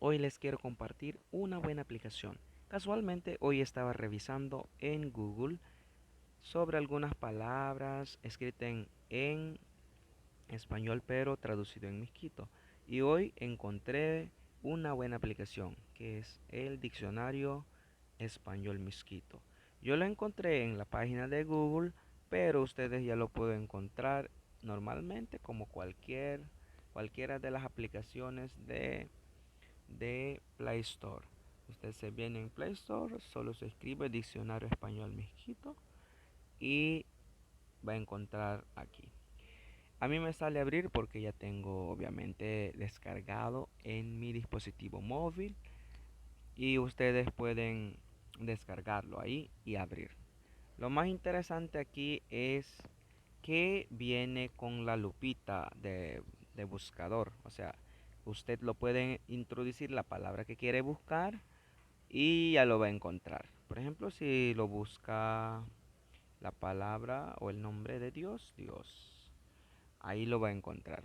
Hoy les quiero compartir una buena aplicación. Casualmente hoy estaba revisando en Google sobre algunas palabras escritas en español pero traducido en misquito. Y hoy encontré una buena aplicación que es el diccionario español misquito. Yo lo encontré en la página de Google, pero ustedes ya lo pueden encontrar normalmente como cualquiera de las aplicaciones de Play Store. Usted se viene en Play Store, solo se escribe diccionario español misquito y va a encontrar aquí. A mí me sale abrir porque ya tengo obviamente descargado en mi dispositivo móvil y ustedes pueden descargarlo ahí y abrir. Lo más interesante aquí es que viene con la lupita de buscador. O sea, usted lo puede introducir la palabra que quiere buscar y ya lo va a encontrar. Por ejemplo, si lo busca la palabra o el nombre de Dios, Dios, ahí lo va a encontrar.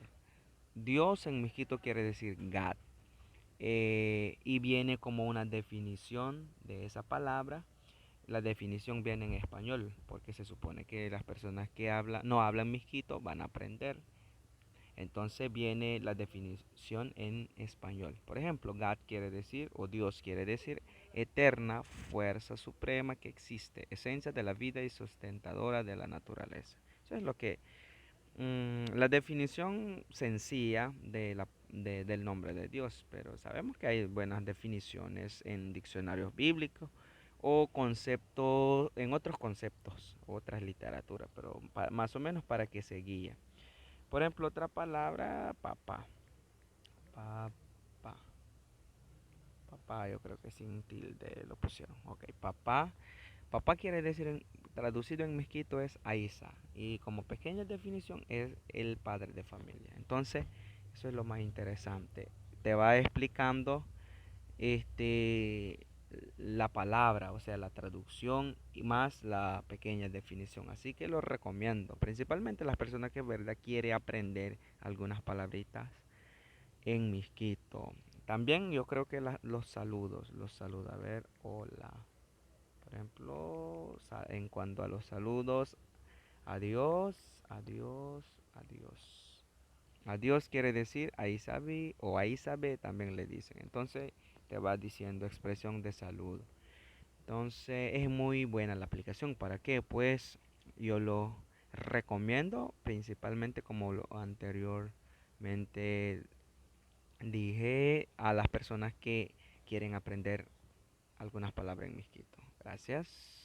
Dios en misquito quiere decir God. Y viene como una definición de esa palabra. La definición viene en español, porque se supone que las personas que no hablan misquito van a aprender. Entonces viene la definición en español. Por ejemplo, God quiere decir, o Dios quiere decir, eterna fuerza suprema que existe, esencia de la vida y sustentadora de la naturaleza. Eso es lo que la definición sencilla del nombre de Dios, pero sabemos que hay buenas definiciones en diccionarios bíblicos o conceptos, en otros conceptos, otras literaturas, pero más o menos para que se guíe. Por ejemplo, otra palabra, papá. Papá. Papá, yo creo que sin tilde lo pusieron. Ok, papá. Papá quiere decir, traducido en mezquito, es Aisa. Y como pequeña definición es el padre de familia. Entonces, eso es lo más interesante. Te va explicando este la palabra, o sea, la traducción y más la pequeña definición. Así que lo recomiendo, principalmente las personas que verdad quiere aprender algunas palabritas en misquito. También yo creo que los saludos, a ver, hola. Por ejemplo, en cuanto a los saludos, adiós, adiós, adiós. Adiós quiere decir ahí sabe o ahí sabe también le dicen. Entonces te va diciendo expresión de saludo. Entonces es muy buena la aplicación. ¿Para qué? Pues yo lo recomiendo principalmente como lo anteriormente dije a las personas que quieren aprender algunas palabras en misquito. Gracias.